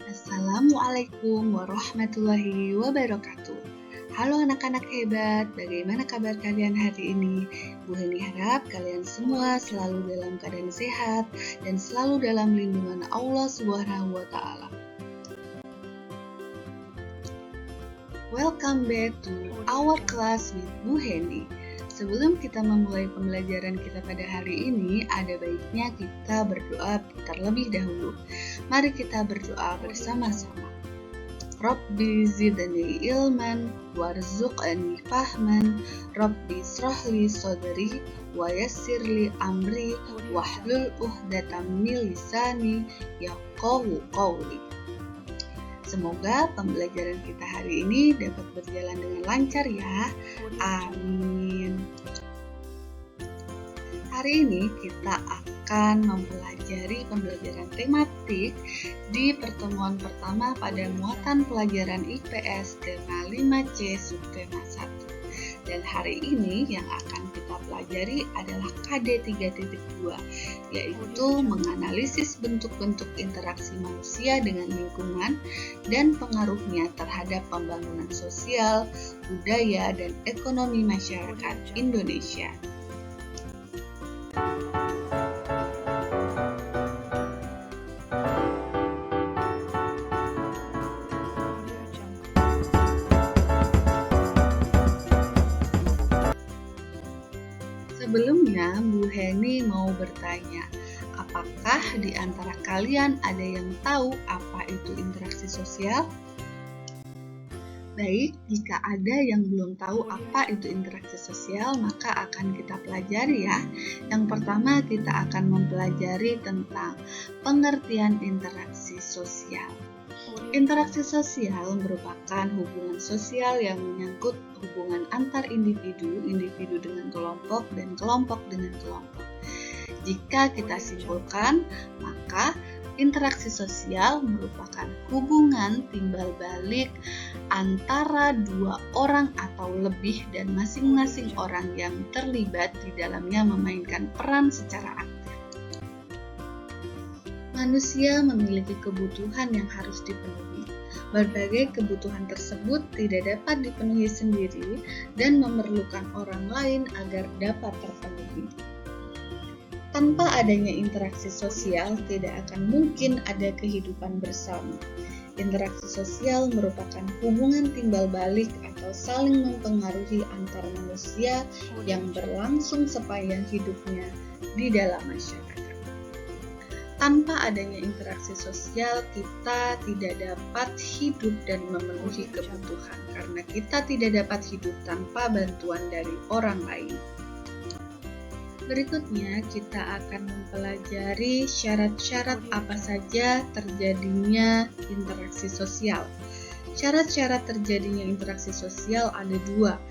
Assalamualaikum warahmatullahi wabarakatuh. Halo anak-anak hebat, bagaimana kabar kalian hari ini? Bu Heni harap kalian semua selalu dalam keadaan sehat dan selalu dalam lindungan Allah Subhanahu wa Ta'ala. Welcome back to our class with Bu Heni. Sebelum kita memulai pembelajaran kita pada hari ini, ada baiknya kita berdoa terlebih dahulu. Mari kita berdoa bersama-sama. Rabbi zidni ilman warzuqni fahman, Rabbi shrahli sadri wa yassirli amri wahlul 'uqdatam min lisani yafqahu qawli. Semoga pembelajaran kita hari ini dapat berjalan dengan lancar ya. Amin. Hari ini kita akan mempelajari pembelajaran tematik di pertemuan pertama pada muatan pelajaran IPS tema 5C subtema 1. Dan hari ini yang akan kita pelajari adalah KD 3.2, yaitu menganalisis bentuk-bentuk interaksi manusia dengan lingkungan dan pengaruhnya terhadap pembangunan sosial, budaya, dan ekonomi masyarakat Indonesia. Sebelumnya, Bu Heni mau bertanya, apakah di antara kalian ada yang tahu apa itu interaksi sosial? Baik, jika ada yang belum tahu apa itu interaksi sosial, maka akan kita pelajari ya. Yang pertama, kita akan mempelajari tentang pengertian interaksi sosial. Interaksi sosial merupakan hubungan sosial yang menyangkut hubungan antar individu, individu dengan kelompok, dan kelompok dengan kelompok. Jika kita simpulkan, maka interaksi sosial merupakan hubungan timbal balik antara dua orang atau lebih dan masing-masing orang yang terlibat di dalamnya memainkan peran secara aktif. Manusia memiliki kebutuhan yang harus dipenuhi. Berbagai kebutuhan tersebut tidak dapat dipenuhi sendiri dan memerlukan orang lain agar dapat terpenuhi. Tanpa adanya interaksi sosial, tidak akan mungkin ada kehidupan bersama. Interaksi sosial merupakan hubungan timbal balik atau saling mempengaruhi antar manusia yang berlangsung sepanjang hidupnya di dalam masyarakat. Tanpa adanya interaksi sosial, kita tidak dapat hidup dan memenuhi kebutuhan, karena kita tidak dapat hidup tanpa bantuan dari orang lain. Berikutnya, kita akan mempelajari syarat-syarat apa saja terjadinya interaksi sosial. Syarat-syarat terjadinya interaksi sosial ada dua.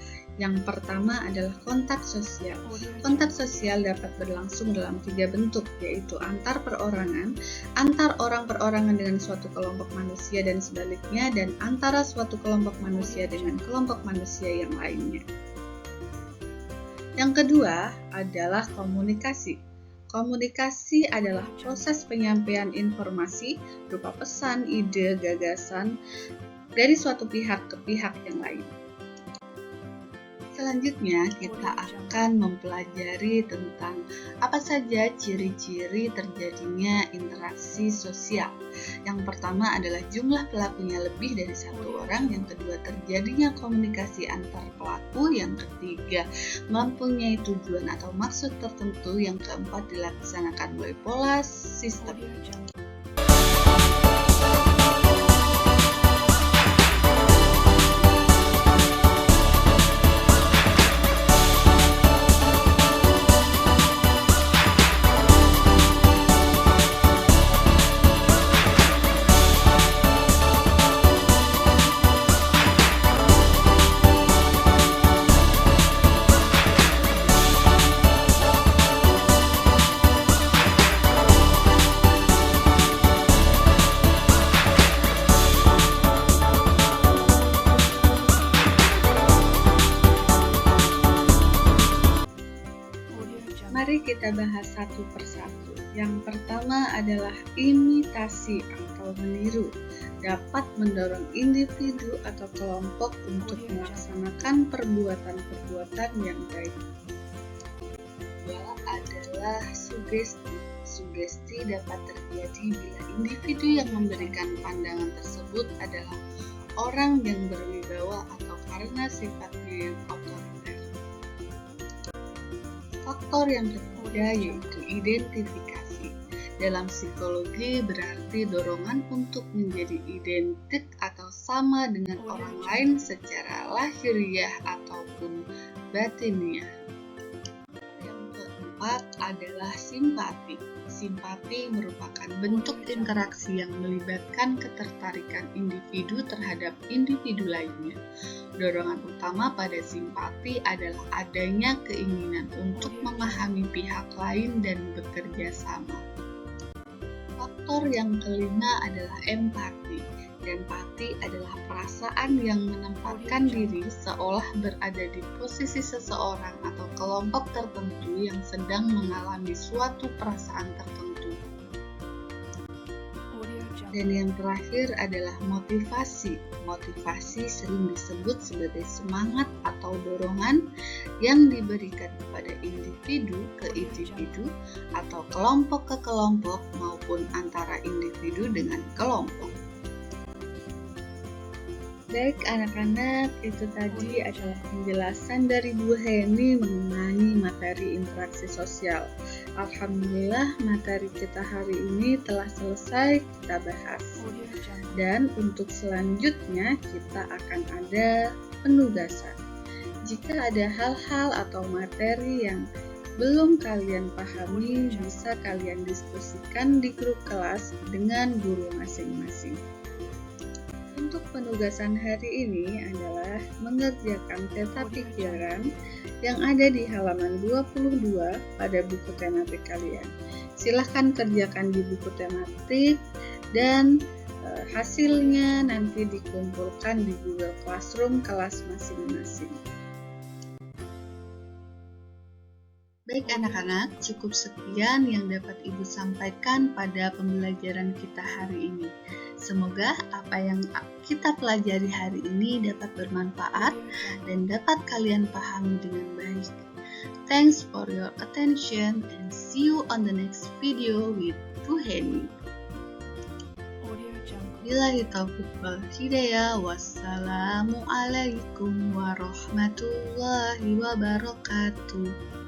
Yang pertama adalah kontak sosial. Kontak sosial dapat berlangsung dalam tiga bentuk, yaitu antar perorangan, antar orang perorangan dengan suatu kelompok manusia dan sebaliknya, dan antara suatu kelompok manusia dengan kelompok manusia yang lainnya. Yang kedua adalah komunikasi. Komunikasi adalah proses penyampaian informasi berupa pesan, ide, gagasan dari suatu pihak ke pihak yang lain. Selanjutnya, kita akan mempelajari tentang apa saja ciri-ciri terjadinya interaksi sosial. Yang pertama adalah jumlah pelakunya lebih dari satu orang, yang kedua terjadinya komunikasi antar pelaku, yang ketiga mempunyai tujuan atau maksud tertentu, yang keempat dilaksanakan melalui pola sistem. Mari kita bahas satu persatu. Yang pertama adalah imitasi atau meniru, dapat mendorong individu atau kelompok untuk melaksanakan perbuatan-perbuatan yang baik. Kedua adalah sugesti. Sugesti dapat terjadi bila individu yang memberikan pandangan tersebut adalah orang yang berwibawa atau karena sifatnya yang otoriter. Faktor yang ketiga yaitu identifikasi. Dalam psikologi berarti dorongan untuk menjadi identik atau sama dengan orang lain secara lahiriah ataupun batiniah. Yang keempat adalah simpati. Simpati merupakan bentuk interaksi yang melibatkan ketertarikan individu terhadap individu lainnya. Dorongan utama pada simpati adalah adanya keinginan untuk memahami pihak lain dan bekerja sama. Faktor yang kelima adalah empati. Empati adalah perasaan yang menempatkan diri seolah berada di posisi seseorang atau kelompok tertentu yang sedang mengalami suatu perasaan tertentu. Dan yang terakhir adalah motivasi. Motivasi sering disebut sebagai semangat atau dorongan yang diberikan kepada individu ke individu atau kelompok ke kelompok maupun antara individu dengan kelompok. Baik anak-anak, itu tadi adalah penjelasan dari Bu Heni mengenai materi interaksi sosial. Alhamdulillah materi kita hari ini telah selesai kita bahas. Dan untuk selanjutnya kita akan ada penugasan. Jika ada hal-hal atau materi yang belum kalian pahami, bisa kalian diskusikan di grup kelas dengan guru masing-masing. Untuk penugasan hari ini adalah mengerjakan peta pikiran yang ada di halaman 22 pada buku tematik kalian. Silahkan kerjakan di buku tematik dan hasilnya nanti dikumpulkan di Google Classroom kelas masing-masing. Baik anak-anak, cukup sekian yang dapat Ibu sampaikan pada pembelajaran kita hari ini. Semoga apa yang kita pelajari hari ini dapat bermanfaat dan dapat kalian pahami dengan baik. Thanks for your attention and see you on the next video with Bu Heni. Billahi taufiq wal hidayah. Wassalamualaikum warahmatullahi wabarakatuh.